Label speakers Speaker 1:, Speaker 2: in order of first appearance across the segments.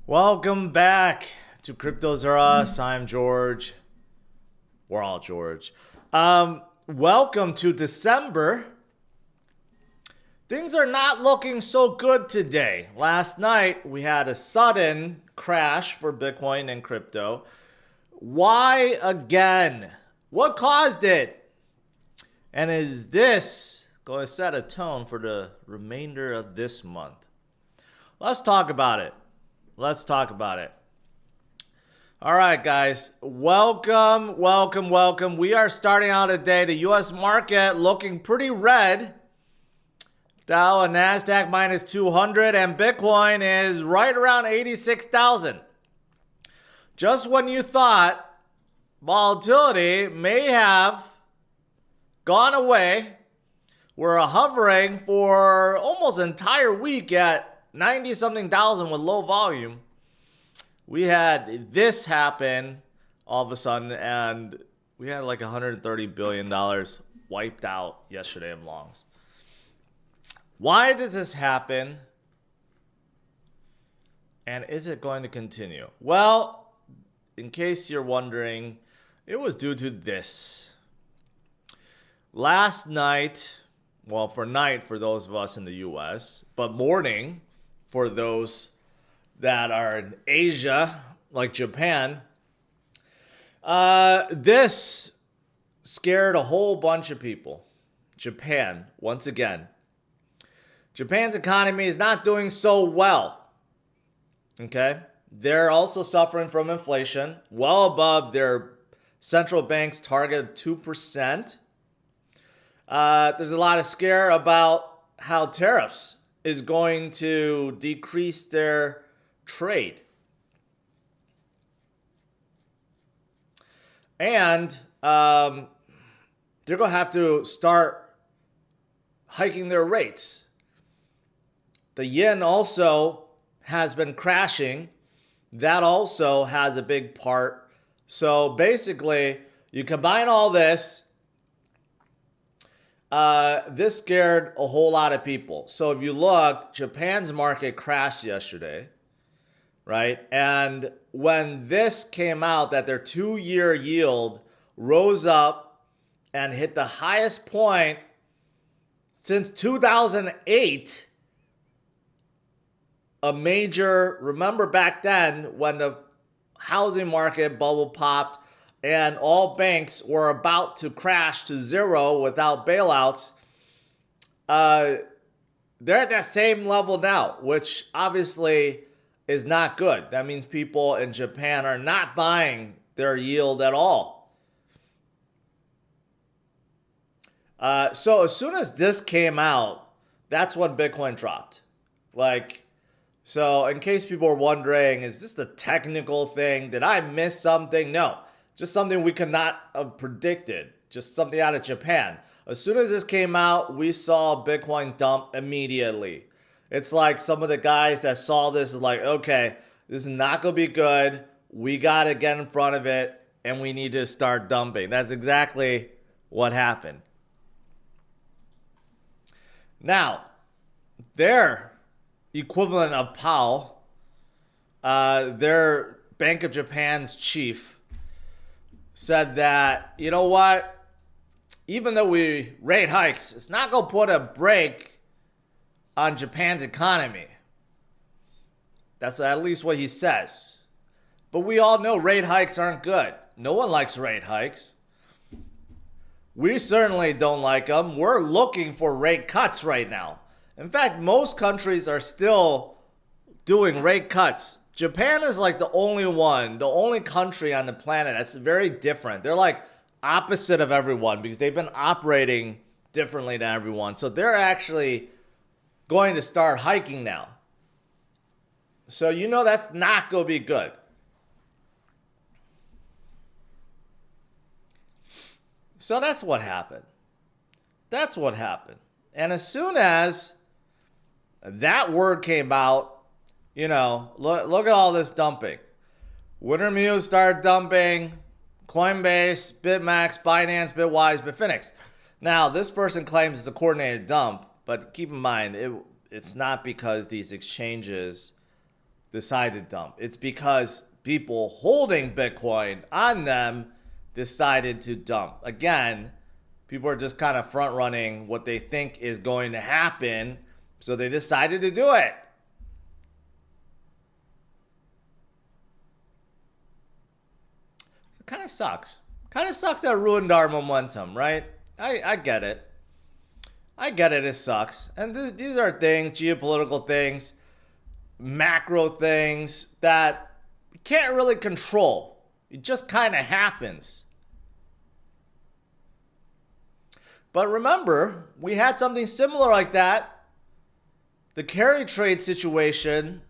Speaker 1: Welcome back to CryptosRUs. I'm George. We're all George. Welcome to December. Things are not looking so good today. Last night, we had a sudden crash for Bitcoin and crypto. Why again? What caused it? And is this going to set a tone for the remainder of this month? Let's talk about it. Let's talk about it. All right, guys. Welcome, welcome, welcome. We are starting out today. The U.S. market looking pretty red. Dow and NASDAQ minus 200, and Bitcoin is right around 86,000. Just when you thought volatility may have gone away, we're hovering for almost an entire week at 90-something thousand with low volume. We had this happen all of a sudden, and we had like $130 billion wiped out yesterday in longs. Why did this happen? And is it going to continue? Well, in case you're wondering, it was due to this. Last night, well, for night for those of us in the US, but morning for those that are in Asia, like Japan, this scared a whole bunch of people. Japan, once again. Japan's economy is not doing so well. Okay? They're also suffering from inflation, well above their central bank's target of 2%. There's a lot of scare about how tariffs is going to decrease their trade. And they're going to have to start hiking their rates. The yen also has been crashing. That also has a big part. So basically, you combine all this. This scared a whole lot of people. So if you look, Japan's market crashed yesterday, right? And when this came out that their 2-year yield rose up and hit the highest point since 2008, remember back then when the housing market bubble popped and all banks were about to crash to zero without bailouts, they're at that same level now, which obviously is not good. That means people in Japan are not buying their yield at all. So as soon as this came out, that's when Bitcoin dropped. So in case people are wondering, is this a technical thing? Did I miss something? No. Just something we could not have predicted. Just something out of Japan. As soon as this came out, we saw Bitcoin dump immediately. It's like some of the guys that saw this is like, okay, this is not going to be good. We got to get in front of it, and we need to start dumping. That's exactly what happened. Now, their equivalent of Powell, their Bank of Japan's chief, said that, you know what, even though we rate hikes, it's not going to put a brake on Japan's economy. That's at least what he says. But we all know rate hikes aren't good. No one likes rate hikes. We certainly don't like them. We're looking for rate cuts right now. In fact, most countries are still doing rate cuts. Japan is like the only country on the planet that's very different. They're like opposite of everyone because they've been operating differently than everyone. So they're actually going to start hiking now. So you know that's not going to be good. So that's what happened. That's what happened. And as soon as that word came out, you know, look at all this dumping. Wintermute started dumping. Coinbase, BitMax, Binance, Bitwise, Bitfinex. Now, this person claims it's a coordinated dump, but keep in mind, it's not because these exchanges decided to dump. It's because people holding Bitcoin on them decided to dump. Again, people are just kind of front running what they think is going to happen, so they decided to do it. It kind of sucks. Kind of sucks that ruined our momentum, right? I get it. I get it. It sucks. And these are things, geopolitical things, macro things that you can't really control. It just kind of happens. But remember, we had something similar like that. The carry trade situation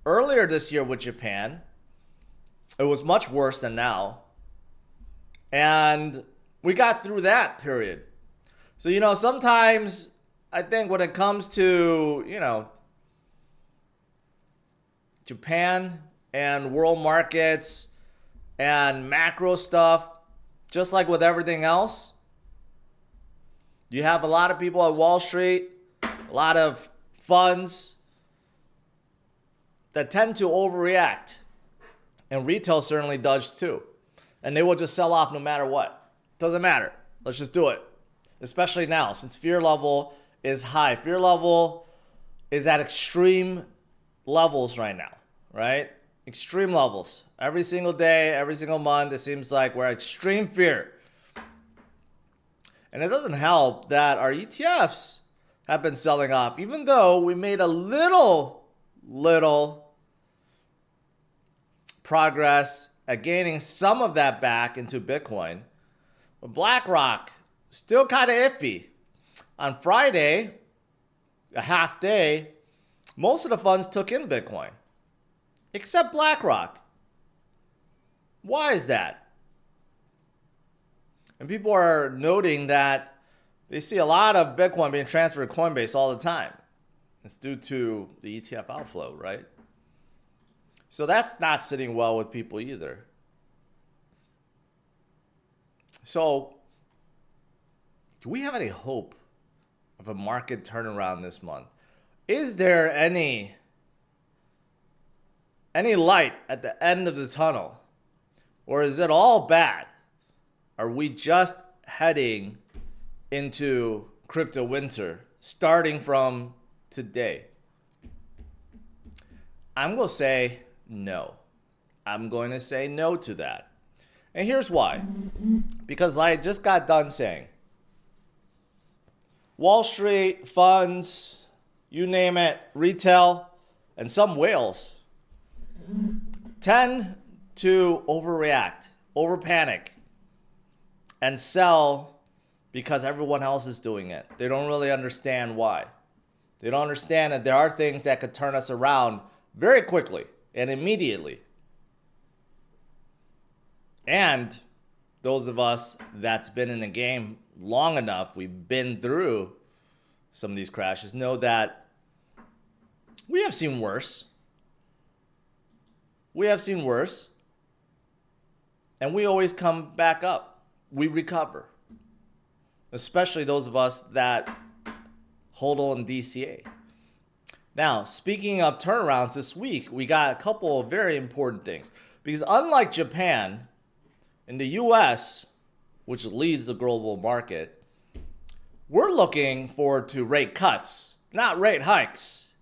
Speaker 1: earlier this year with Japan. It was much worse than now. And we got through that period. So, sometimes I think when it comes to, Japan and world markets and macro stuff, just like with everything else, you have a lot of people at Wall Street, a lot of funds that tend to overreact. And retail certainly does too. And they will just sell off no matter what. Doesn't matter. Let's just do it. Especially now, since fear level is high. Fear level is at extreme levels right now, right? Extreme levels. Every single day, every single month, it seems like we're at extreme fear. And it doesn't help that our ETFs have been selling off, even though we made a little progress at gaining some of that back into Bitcoin. But BlackRock, still kind of iffy. On Friday, a half day, most of the funds took in Bitcoin, except BlackRock. Why is that? And people are noting that they see a lot of Bitcoin being transferred to Coinbase all the time. It's due to the ETF outflow, right? So that's not sitting well with people either. So, do we have any hope of a market turnaround this month? Is there any light at the end of the tunnel? Or is it all bad? Are we just heading into crypto winter starting from today? I'm going to say no. I'm going to say no to that. And here's why. Because like I just got done saying, Wall Street, funds, you name it, retail, and some whales tend to overreact, overpanic, and sell because everyone else is doing it. They don't really understand why. They don't understand that there are things that could turn us around very quickly and immediately. And those of us that's been in the game long enough, we've been through some of these crashes, know that we have seen worse. We have seen worse. And we always come back up. We recover. Especially those of us that hold on DCA. Now, speaking of turnarounds this week, we got a couple of very important things. Because unlike Japan, in the US, which leads the global market, we're looking forward to rate cuts, not rate hikes.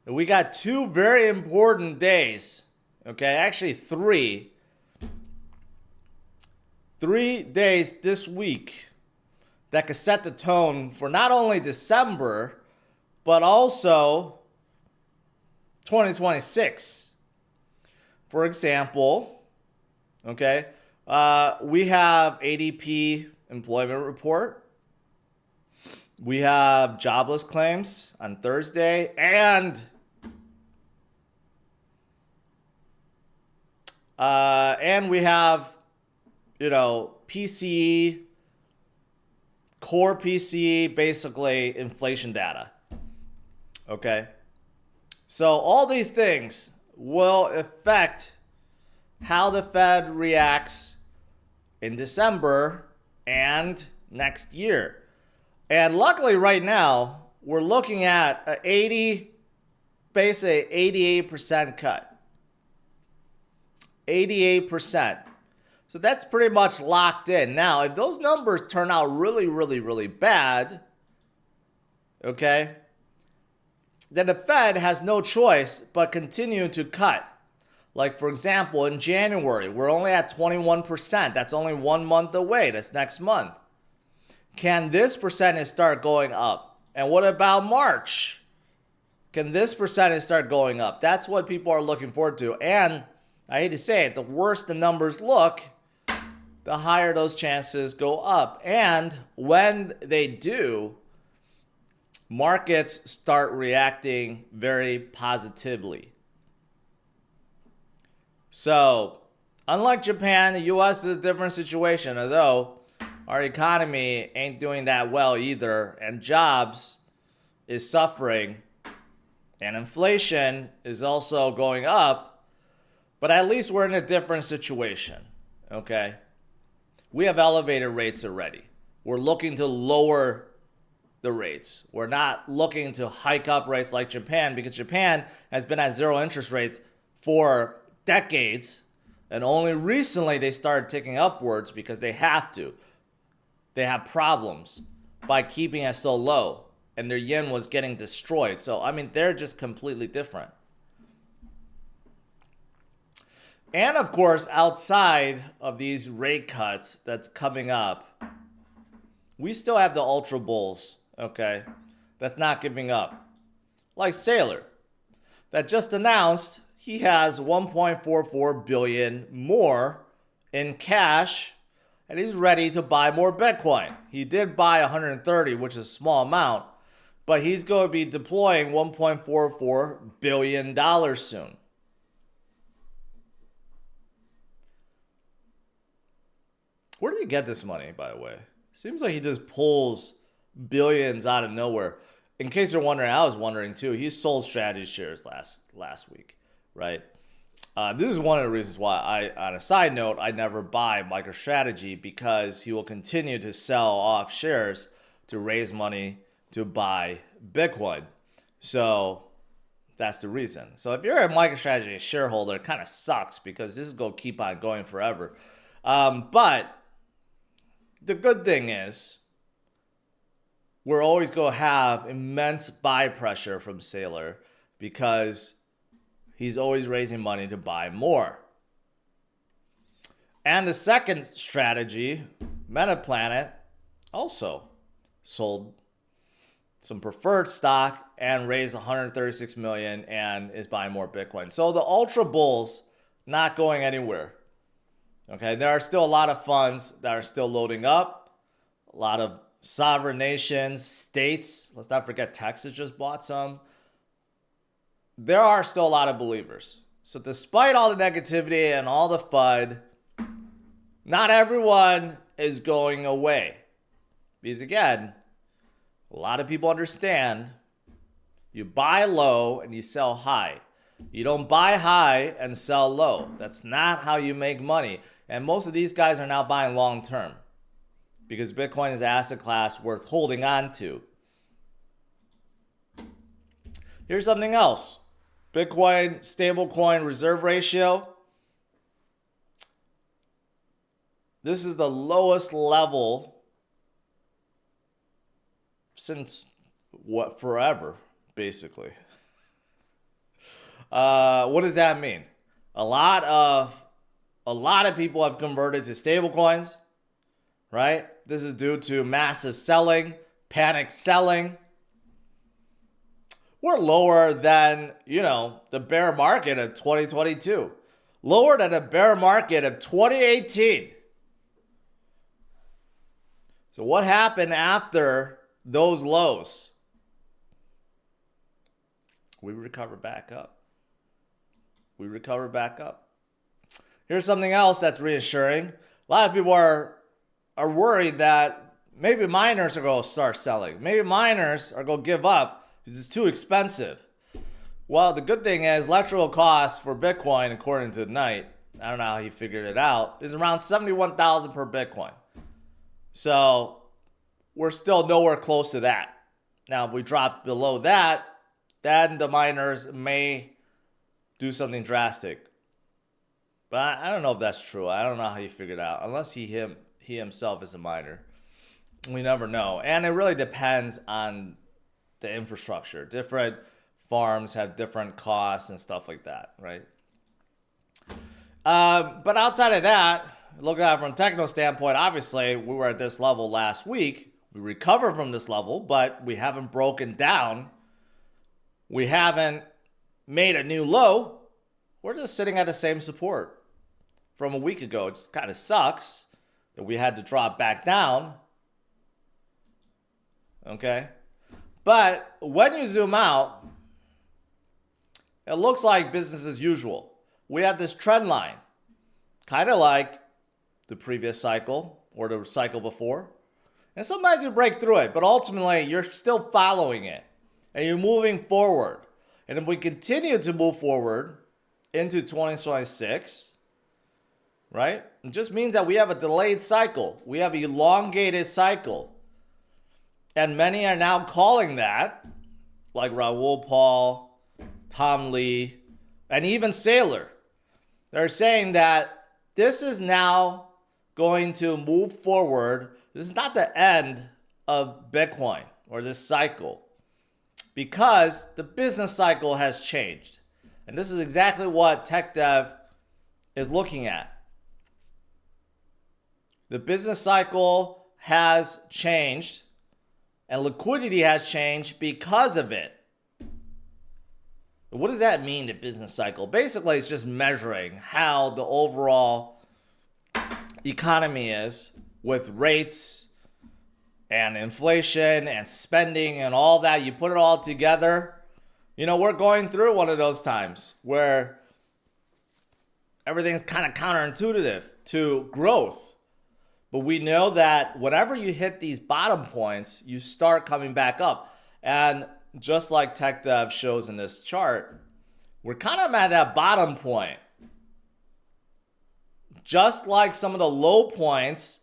Speaker 1: And we got two very important days, okay, actually three days this week that could set the tone for not only December, but also 2026. For example, okay, we have ADP employment report. We have jobless claims on Thursday, and we have, PCE, core PCE, basically inflation data. Okay, so all these things will affect how the Fed reacts in December and next year. And luckily right now, we're looking at an 80 basically 88% cut. 88%. So that's pretty much locked in. Now, if those numbers turn out really, really, really bad, okay, then the Fed has no choice but continue to cut. Like, for example, in January, we're only at 21%. That's only 1 month away. That's next month. Can this percentage start going up? And what about March? Can this percentage start going up? That's what people are looking forward to. And I hate to say it, the worse the numbers look, the higher those chances go up. And when they do, markets start reacting very positively. So, unlike Japan, the US is a different situation, although our economy ain't doing that well either, and jobs is suffering, and inflation is also going up, but at least we're in a different situation, okay? We have elevated rates already. We're looking to lower the rates. We're not looking to hike up rates like Japan, because Japan has been at zero interest rates for decades, and only recently they started ticking upwards because they have to. They have problems by keeping it so low, and their yen was getting destroyed. So, I mean, they're just completely different. And of course, outside of these rate cuts that's coming up, we still have the ultra bulls, okay, that's not giving up. Like Saylor, that just announced he has 1.44 billion more in cash, and he's ready to buy more Bitcoin. He did buy 130, which is a small amount, but he's going to be deploying $1.44 billion soon. Where do you get this money, by the way? Seems like he just pulls billions out of nowhere. In case you're wondering, I was wondering too. He sold strategy shares last week, right? This is one of the reasons why on a side note, I never buy MicroStrategy, because he will continue to sell off shares to raise money to buy Bitcoin. So that's the reason. So if you're a MicroStrategy shareholder, it kind of sucks, because this is going to keep on going forever. But the good thing is, we're always going to have immense buy pressure from Saylor, because he's always raising money to buy more. And the second strategy, Metaplanet, also sold some preferred stock and raised 136 million and is buying more Bitcoin. So the ultra bulls not going anywhere. Okay, there are still a lot of funds that are still loading up. A lot of sovereign nations, states. Let's not forget Texas just bought some. There are still a lot of believers. So despite all the negativity and all the FUD, not everyone is going away. Because again, a lot of people understand you buy low and you sell high. You don't buy high and sell low. That's not how you make money. And most of these guys are now buying long term, because Bitcoin is an asset class worth holding on to. Here's something else. Bitcoin Stablecoin Reserve Ratio. This is the lowest level since forever, basically. What does that mean? A lot of people have converted to stablecoins, right? This is due to massive selling, panic selling. We're lower than, the bear market of 2022. Lower than the bear market of 2018. So what happened after those lows? We recovered back up. Here's something else that's reassuring. A lot of people are worried that maybe miners are going to start selling. Maybe miners are going to give up because it's too expensive. Well, the good thing is electrical cost for Bitcoin, according to Knight, I don't know how he figured it out, is around $71,000 per Bitcoin. So we're still nowhere close to that. Now, if we drop below that, then the miners may do something drastic. But I don't know if that's true. I don't know how he figured it out, unless he himself is a miner. We never know. And it really depends on the infrastructure. Different farms have different costs and stuff like that, right? But outside of that, looking at it from a technical standpoint, obviously we were at this level last week. We recovered from this level, but we haven't broken down. We haven't made a new low. We're just sitting at the same support from a week ago. It just kind of sucks that we had to drop back down. Okay? But when you zoom out, it looks like business as usual. We have this trend line, kind of like the previous cycle or the cycle before. And sometimes you break through it, but ultimately you're still following it and you're moving forward. And if we continue to move forward into 2026, right, it just means that we have a delayed cycle. We have an elongated cycle. And many are now calling that, like Raoul Paul, Tom Lee, and even Saylor. They're saying that this is now going to move forward. This is not the end of Bitcoin or this cycle, because the business cycle has changed. And this is exactly what TechDev is looking at. The business cycle has changed and liquidity has changed because of it. What does that mean, the business cycle? Basically, it's just measuring how the overall economy is with rates and inflation and spending and all that. You put it all together. You know, we're going through one of those times where everything's kind of counterintuitive to growth. But we know that whenever you hit these bottom points, you start coming back up. And just like TechDev shows in this chart, we're kind of at that bottom point. Just like some of the low points,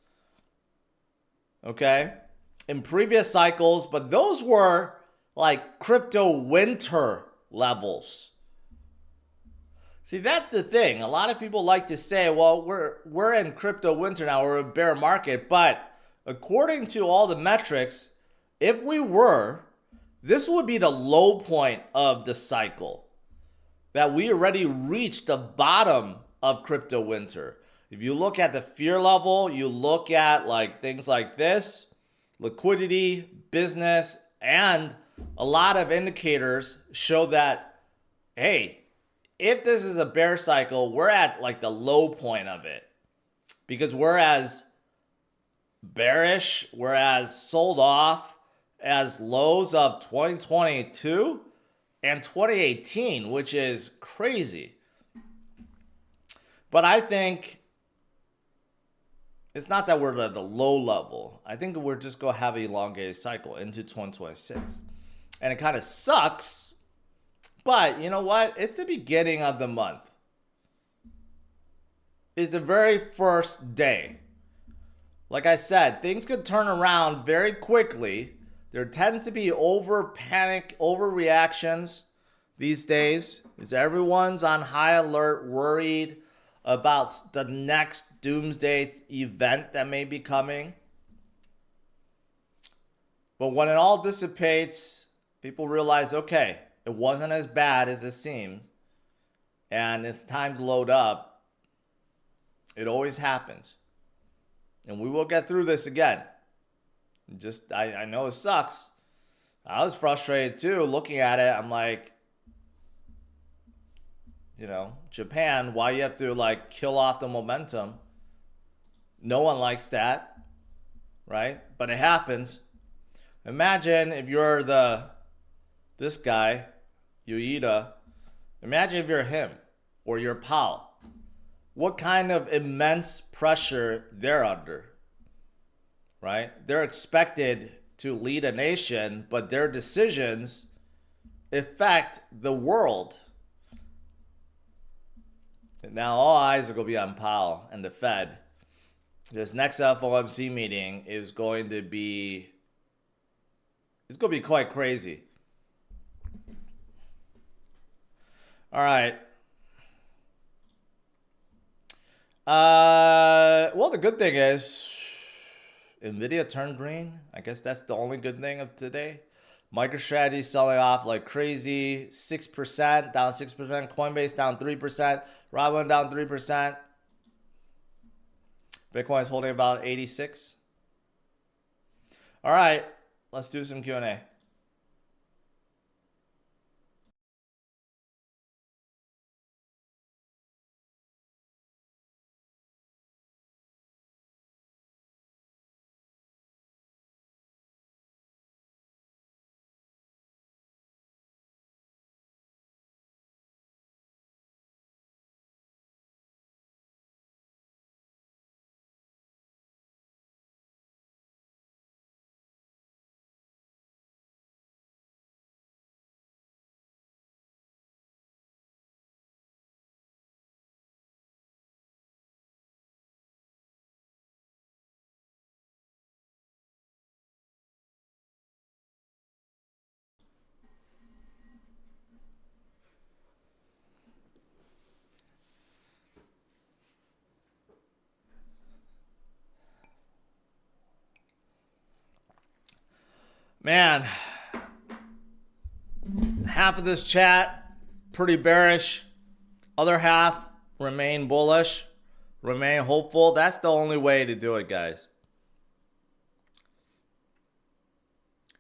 Speaker 1: okay, in previous cycles, but those were like crypto winter levels. See, that's the thing. A lot of people like to say, well, we're in crypto winter now, we're in bear market. But according to all the metrics, if we were, this would be the low point of the cycle. That we already reached the bottom of crypto winter. If you look at the fear level, you look at like things like this, liquidity, business, and a lot of indicators show that, hey, if this is a bear cycle, we're at like the low point of it. Because we're as bearish, we're as sold off as lows of 2022 and 2018, which is crazy. But I think it's not that we're at the low level. I think we're just going to have an elongated cycle into 2026. And it kind of sucks. But you know what? It's the beginning of the month. It's the very first day. Like I said, things could turn around very quickly. There tends to be overreactions these days. Is everyone's on high alert, worried about the next doomsday event that may be coming. But when it all dissipates, people realize, okay, it wasn't as bad as it seems, and it's time to load up. It always happens. And we will get through this again. I know it sucks. I was frustrated too, looking at it. I'm like, Japan, why you have to like kill off the momentum? No one likes that, right? But it happens. Imagine if you're this guy, Ueda. Imagine if you're him or your pal. What kind of immense pressure they're under, right? They're expected to lead a nation, but their decisions affect the world. And now all eyes are going to be on Powell and the Fed. This next FOMC meeting is going to be quite crazy. All right. Well, the good thing is Nvidia turned green. I guess that's the only good thing of today. MicroStrategy selling off like crazy. 6%, down 6%. Coinbase down 3%. Robinhood down 3%. Bitcoin is holding about 86. All right, let's do some Q&A. Man, half of this chat pretty bearish. Other half remain bullish, remain hopeful. That's the only way to do it, guys.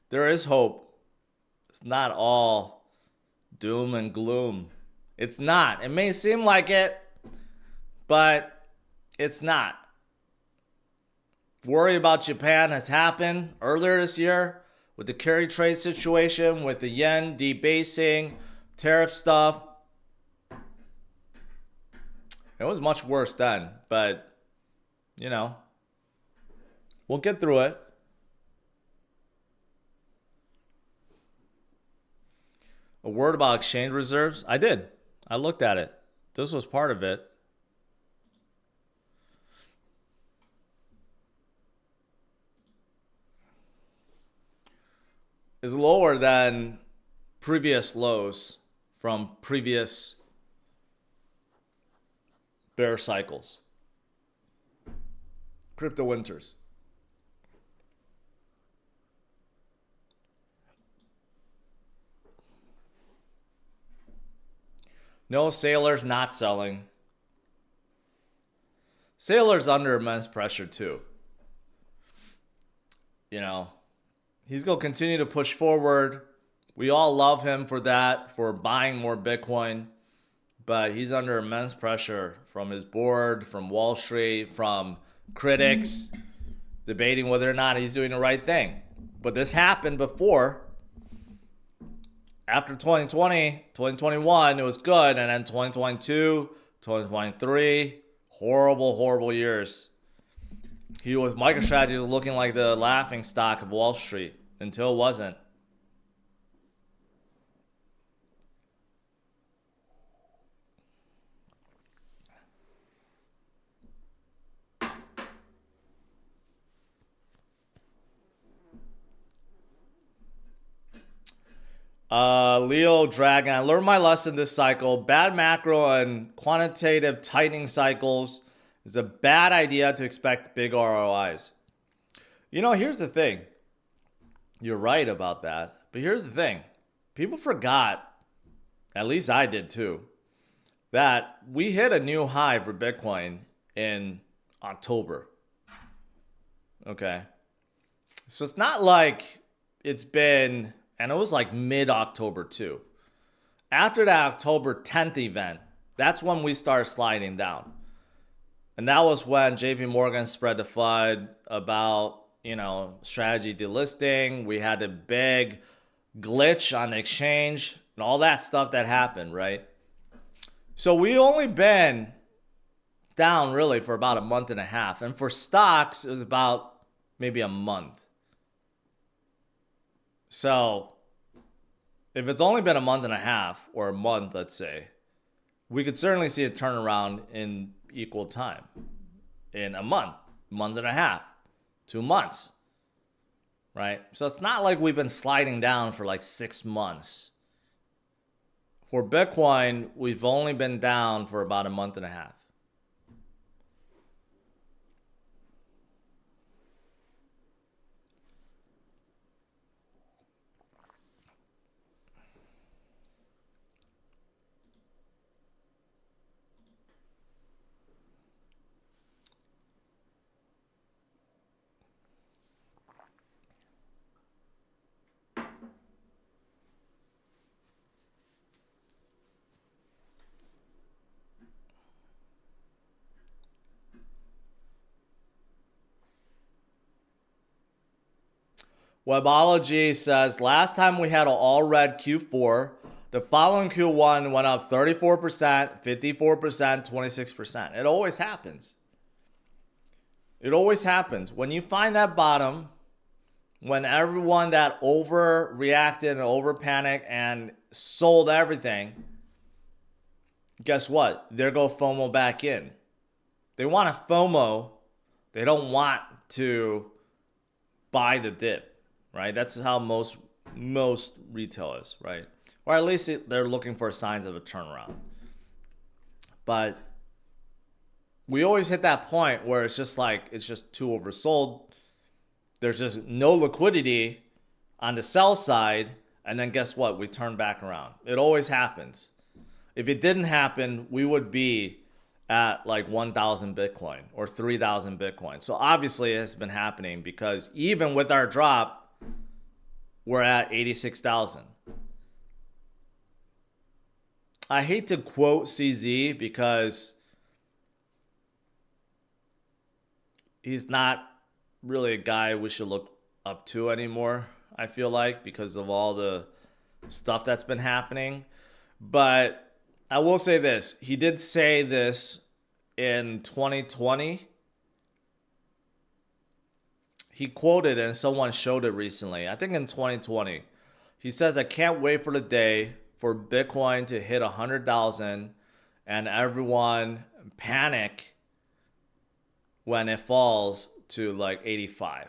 Speaker 1: There is hope. It's not all doom and gloom. It's not. It may seem like it, but it's not. Worry about Japan has happened earlier this year with the carry trade situation, with the yen debasing, tariff stuff. It was much worse then, but, you know, we'll get through it. A word about exchange reserves? I did. I looked at it. This was part of it. Is lower than previous lows from previous bear cycles. Crypto winters. No, Sailor's not selling. Sailor's under immense pressure too. You know, he's going to continue to push forward. We all love him for that, for buying more Bitcoin. But he's under immense pressure from his board, from Wall Street, from critics, debating whether or not he's doing the right thing. But this happened before. After 2020, 2021, it was good. And then 2022, 2023, horrible, horrible years. MicroStrategy was looking like the laughing stock of Wall Street until it wasn't. Leo Dragon, I learned my lesson this cycle. Bad macro and quantitative tightening cycles is a bad idea to expect big ROIs. You know, here's the thing. You're right about that. But here's the thing. People forgot, at least I did too, that we hit a new high for Bitcoin in October. Okay. So it's not like it's been, and it was like mid-October too. After that October 10th event, that's when we started sliding down. And that was when JP Morgan spread the FUD about, you know, strategy delisting. We had a big glitch on the exchange and all that stuff that happened, right? So we only been down really for about a month and a half. And for stocks, it was about maybe a month. So if it's only been a month and a half or a month, let's say, we could certainly see a turnaround in equal time. In a month and a half, 2 months, right? So it's not like we've been sliding down for like 6 months For Bitcoin, we've only been down for about a month and a half. Webology says last time we had an all red Q4, the following Q1 went up 34%, 54%, 26%. It always happens. It always happens. When you find that bottom, when everyone that overreacted and over panicked and sold everything, guess what? There go FOMO back in. They want a FOMO. They don't want to buy the dip. Right? That's how most retailers, right? Or at least they're looking for signs of a turnaround. But we always hit that point where it's just like, it's just too oversold. There's just no liquidity on the sell side. And then guess what? We turn back around. It always happens. If it didn't happen, we would be at like 1,000 Bitcoin or 3,000 Bitcoin. So obviously it has been happening because even with our drop, we're at 86,000. I hate to quote CZ because he's not really a guy we should look up to anymore, I feel like, because of all the stuff that's been happening. But I will say this. He did say this in 2020. He quoted and someone showed it recently. I think in 2020. He says, I can't wait for the day for Bitcoin to hit 100,000 and everyone panic when it falls to like 85.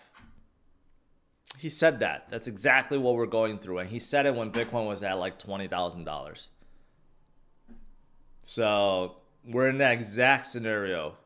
Speaker 1: He said that. That's exactly what we're going through. And he said it when Bitcoin was at like $20,000. So we're in that exact scenario.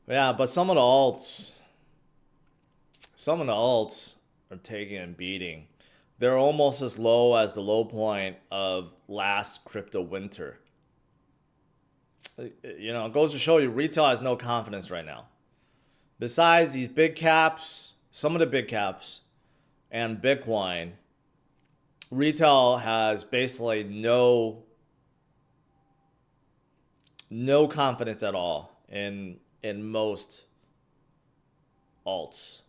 Speaker 1: Yeah, but some of the alts are taking a beating. They're almost as low as the low point of last crypto winter. You know, it goes to show you retail has no confidence right now. Besides these big caps, some of the big caps, and Bitcoin, retail has basically no confidence at all in most alts.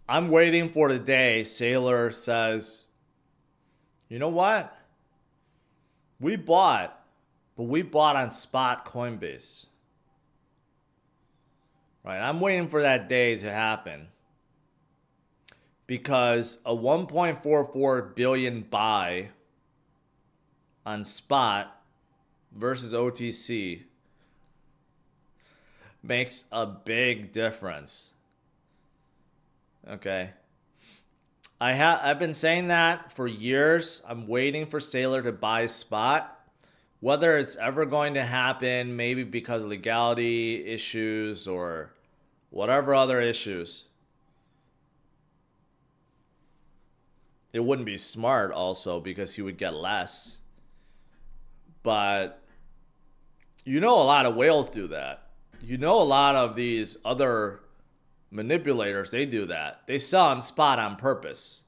Speaker 1: I'm waiting for the day Sailor says, you know what? We bought, but we bought on spot Coinbase. Right? I'm waiting for that day to happen. Because a 1.44 billion buy on spot versus OTC makes a big difference. Okay. I've been saying that for years. I'm waiting for Sailor to buy spot. Whether it's ever going to happen, maybe because of legality issues or whatever other issues. It wouldn't be smart also because he would get less. But you know a lot of whales do that. You know a lot of these other manipulators, they do that. They sell on spot on purpose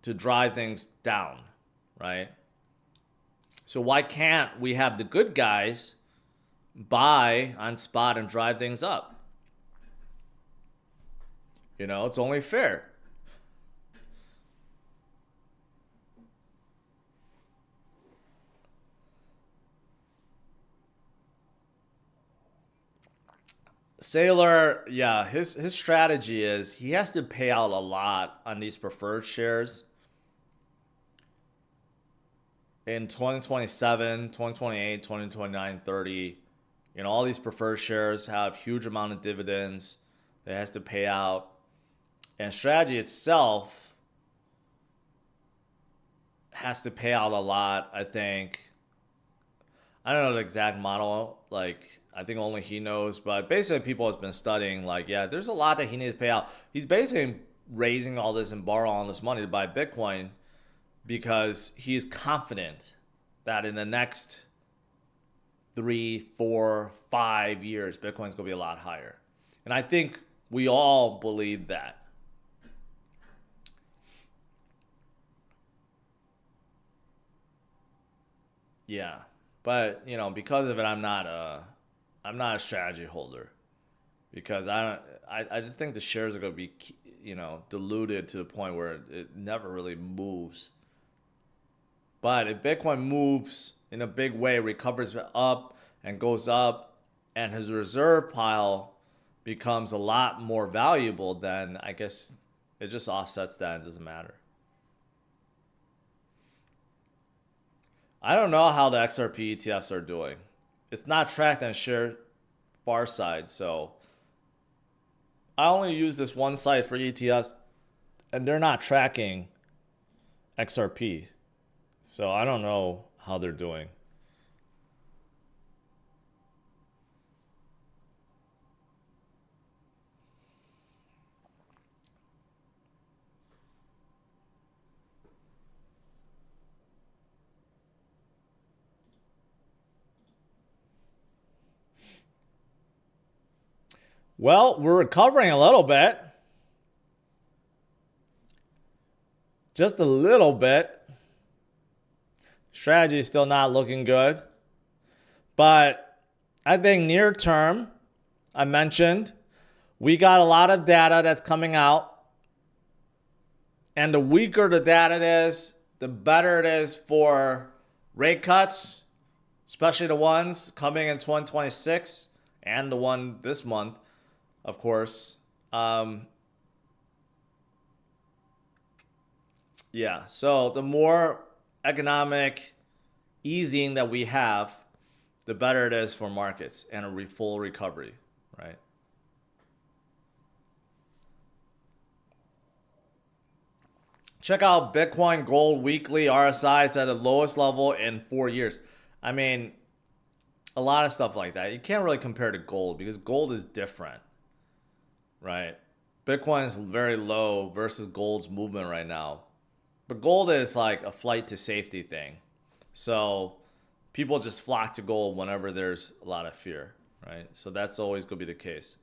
Speaker 1: to drive things down, right? So why can't we have the good guys buy on spot and drive things up. You know, it's only fair. Sailor, yeah, his strategy is he has to pay out a lot on these preferred shares in 2027, 2028, 2029, 30. You know, all these preferred shares have huge amount of dividends that has to pay out. And strategy itself has to pay out a lot, I think. I don't know the exact model, like I think only he knows, but basically people has been studying like, yeah, there's a lot that he needs to pay out. He's basically raising all this and borrowing all this money to buy Bitcoin because he is confident that in the next 3, 4, 5 years, Bitcoin's gonna be a lot higher. And I think we all believe that. Yeah. But, you know, because of it, I'm not a strategy holder because I just think the shares are going to be, you know, diluted to the point where it never really moves. But if Bitcoin moves in a big way, recovers up and goes up, and his reserve pile becomes a lot more valuable, then I guess it just offsets that. It doesn't matter. I don't know how the XRP ETFs are doing. It's not tracked on Share Farside, so I only use this one site for ETFs, and they're not tracking XRP. So I don't know how they're doing. Well, we're recovering a little bit. Just a little bit. Strategy is still not looking good. But I think near term, I mentioned, we got a lot of data that's coming out. And the weaker the data is, the better it is for rate cuts, especially the ones coming in 2026 and the one this month, of course. Yeah, so the more economic easing that we have, the better it is for markets and a full recovery, right? Check out Bitcoin Gold Weekly RSI. It's at the lowest level in 4 years. I mean, a lot of stuff like that. You can't really compare to gold because gold is different, right? Bitcoin is very low versus gold's movement right now. But gold is like a flight to safety thing. So people just flock to gold whenever there's a lot of fear, right? So that's always going to be the case.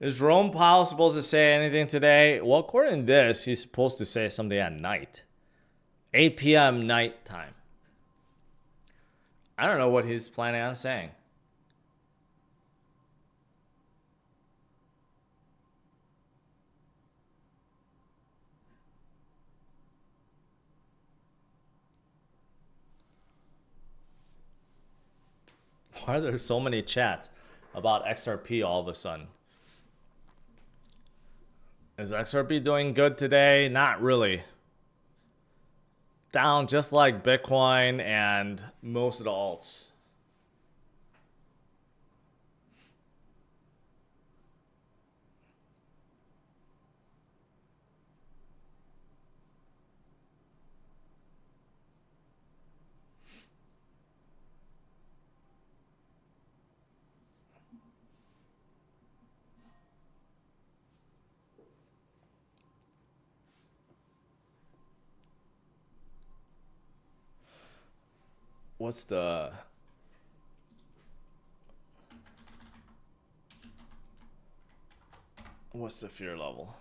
Speaker 1: Is Jerome Powell supposed to say anything today? Well, according to this, he's supposed to say something at night. 8 p.m. night time. I don't know what he's planning on saying. Why are there so many chats about XRP all of a sudden? Is XRP doing good today? Not really. Down just like Bitcoin and most of the alts. what's the fear level?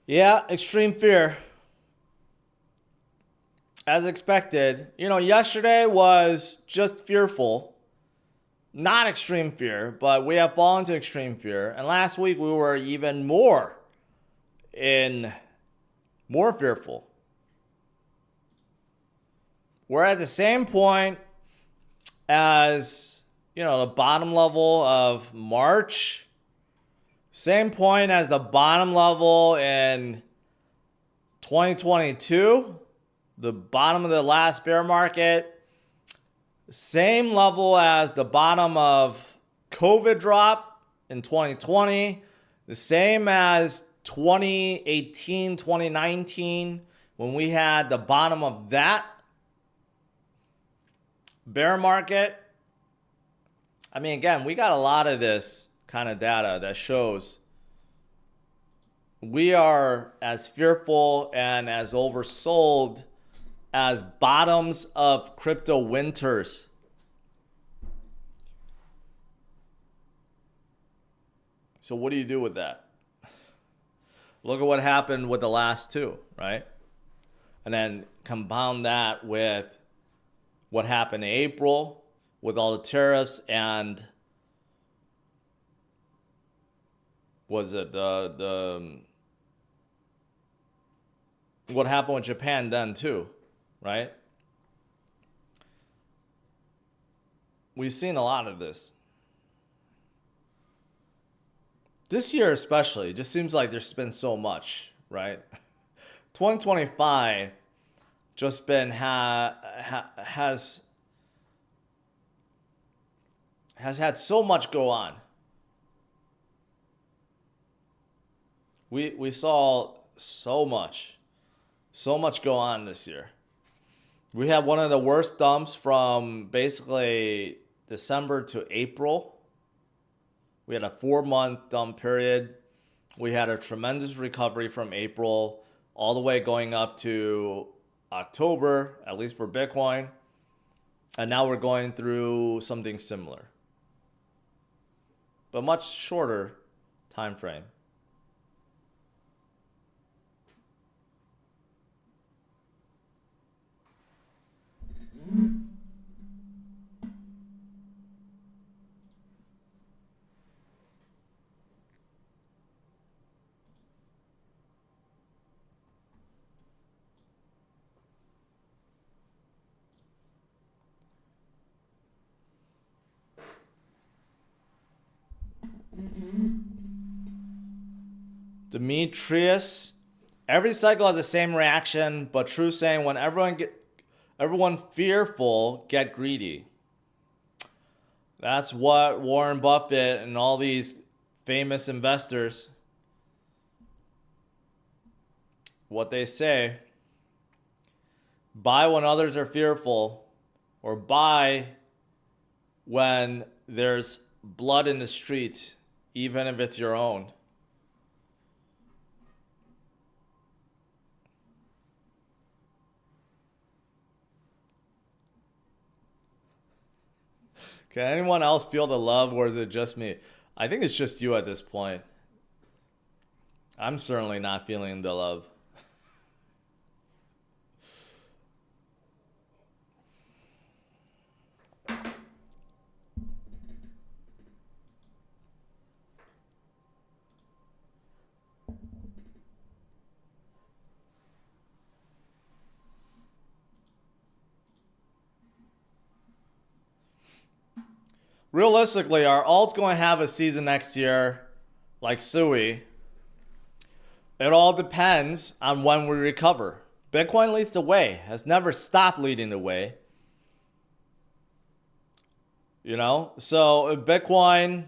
Speaker 1: Yeah, extreme fear. As expected. You know, yesterday was just fearful. Not extreme fear, but we have fallen to extreme fear. And last week we were even more fearful. We're at the same point as, you know, the bottom level of March. Same point as the bottom level in 2022. The bottom of the last bear market. Same level as the bottom of COVID drop in 2020. The same as 2018, 2019, when we had the bottom of that bear market. I mean, again, we got a lot of this kind of data that shows we are as fearful and as oversold as bottoms of crypto winters. So what do you do with that? Look at what happened with the last two, right? And then compound that with what happened in April with all the tariffs and was it the what happened with Japan then too, right? We've seen a lot of this. This year especially, it just seems like there's been so much, right? 2025 just been has had so much go on. We saw so much go on this year. We had one of the worst dumps from basically December to April. We had a 4-month dump period. We had a tremendous recovery from April all the way going up to October, at least for Bitcoin. And now we're going through something similar, but much shorter time frame. Demetrius, every cycle has the same reaction, but true saying when everyone fearful get greedy. That's what Warren Buffett and all these famous investors, what they say. Buy when others are fearful, or buy when there's blood in the street, even if it's your own. Can anyone else feel the love, or is it just me? I think it's just you at this point. I'm certainly not feeling the love. Realistically, are alts going to have a season next year like Sui? It all depends on when we recover. Bitcoin leads the way, has never stopped leading the way. You know, so if Bitcoin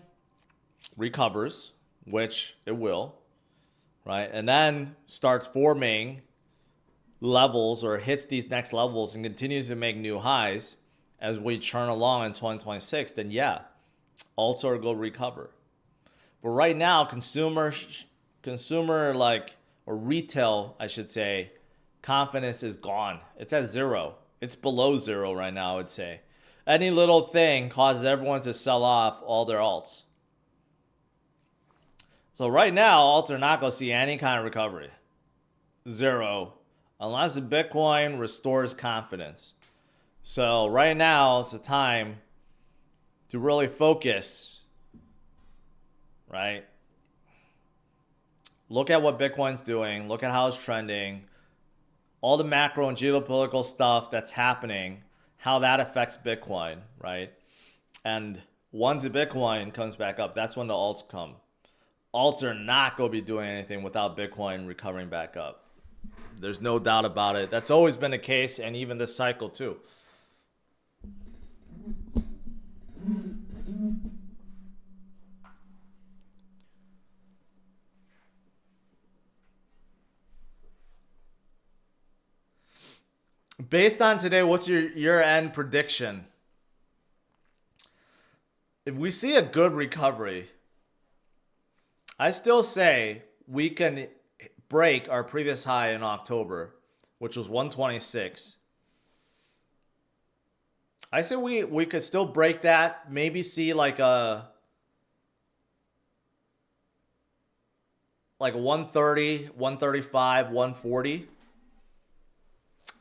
Speaker 1: recovers, which it will, right, and then starts forming levels or hits these next levels and continues to make new highs as we churn along in 2026, then yeah, alts are going to recover. But right now, consumer like, or retail, I should say, confidence is gone. It's at zero. It's below zero right now, I would say. Any little thing causes everyone to sell off all their alts. So right now, alts are not going to see any kind of recovery. Zero. Unless Bitcoin restores confidence. So right now, it's the time to really focus, right? Look at what Bitcoin's doing. Look at how it's trending. All the macro and geopolitical stuff that's happening, how that affects Bitcoin, right? And once the Bitcoin comes back up, that's when the alts come. Alts are not going to be doing anything without Bitcoin recovering back up. There's no doubt about it. That's always been the case, and even this cycle too. Based on today, what's your year-end prediction? If we see a good recovery, I still say we can break our previous high in October, which was 126. I say we could still break that, maybe see like a 130, 135, 140.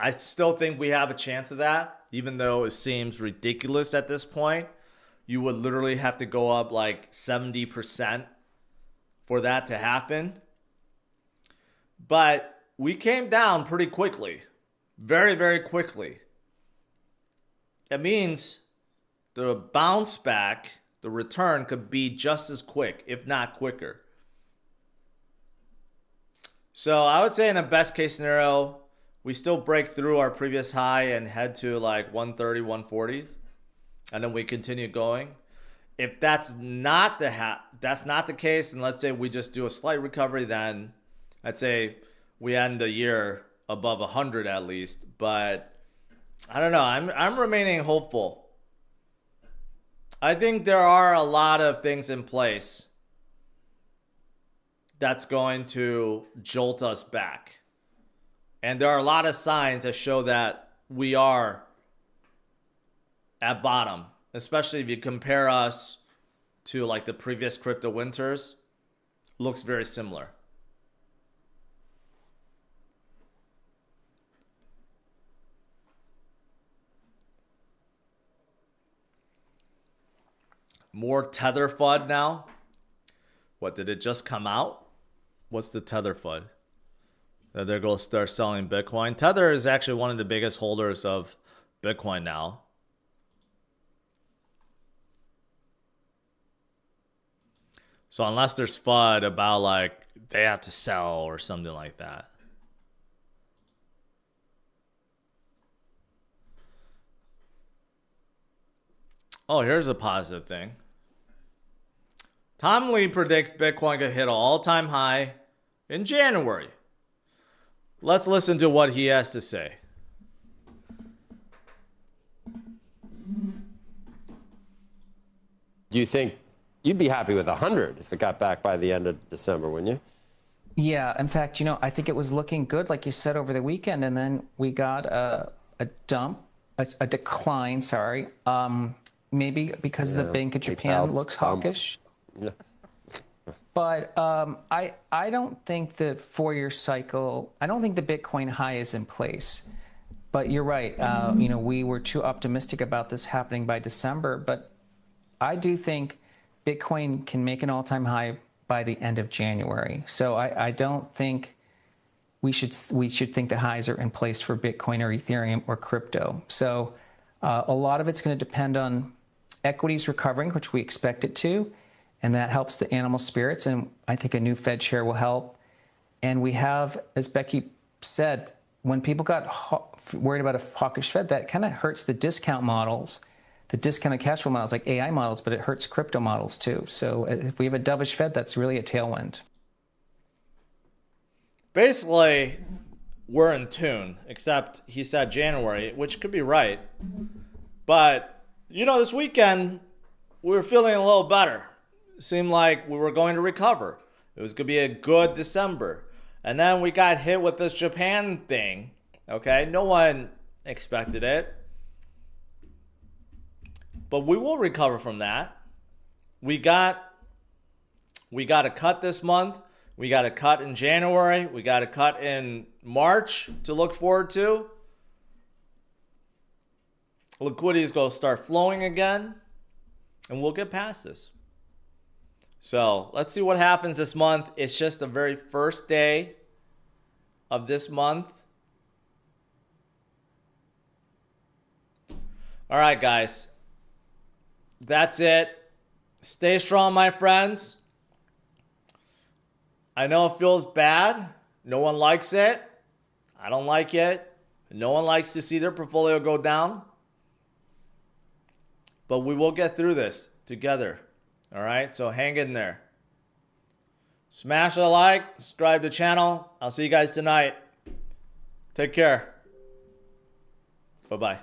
Speaker 1: I still think we have a chance of that, even though it seems ridiculous at this point. You would literally have to go up like 70% for that to happen. But we came down pretty quickly. Very, very quickly. It means the bounce back, the return could be just as quick, if not quicker. So I would say in a best case scenario, we still break through our previous high and head to like 130, 140, and then we continue going. If that's not the case, and let's say we just do a slight recovery, then I'd say we end the year above 100 at least. But I don't know. I'm remaining hopeful. I think there are a lot of things in place that's going to jolt us back. And there are a lot of signs that show that we are at bottom, especially if you compare us to like the previous crypto winters. Looks very similar. More Tether FUD now. What, did it just come out? What's the Tether FUD? That they're going to start selling Bitcoin. Tether is actually one of the biggest holders of Bitcoin now. So unless there's FUD about like they have to sell or something like that. Oh, here's a positive thing. Tom Lee predicts Bitcoin could hit an all-time high in January. Let's listen to what he has to say.
Speaker 2: Do you think you'd be happy with 100 if it got back by the end of December, wouldn't you?
Speaker 3: Yeah, in fact, I think it was looking good, like you said, over the weekend, and then we got a decline, sorry. Maybe because the Bank of Japan looks hawkish. Yeah. But I don't think the 4-year cycle, I don't think the Bitcoin high is in place. But you're right. We were too optimistic about this happening by December. But I do think Bitcoin can make an all-time high by the end of January. So I don't think we should think the highs are in place for Bitcoin or Ethereum or crypto. So a lot of it's going to depend on equities recovering, which we expect it to. And that helps the animal spirits, and I think a new Fed chair will help. And we have, as Becky said, when people got worried about a hawkish Fed, that kind of hurts the discount models, the discounted cash flow models like AI models, but it hurts crypto models too. So if we have a dovish Fed, that's really a tailwind.
Speaker 1: Basically, we're in tune, except he said January, which could be right. But, this weekend, we were feeling a little better. Seemed like we were going to recover. It was going to be a good December. And then we got hit with this Japan thing. Okay? No one expected it. But we will recover from that. We got a cut this month. We got a cut in January. We got a cut in March to look forward to. Liquidity is going to start flowing again, and we'll get past this. So let's see what happens this month. It's just the very first day of this month. All right, guys. That's it. Stay strong, my friends. I know it feels bad. No one likes it. I don't like it. No one likes to see their portfolio go down. But we will get through this together. All right, so hang in there. Smash a like, subscribe to the channel. I'll see you guys tonight. Take care. Bye-bye.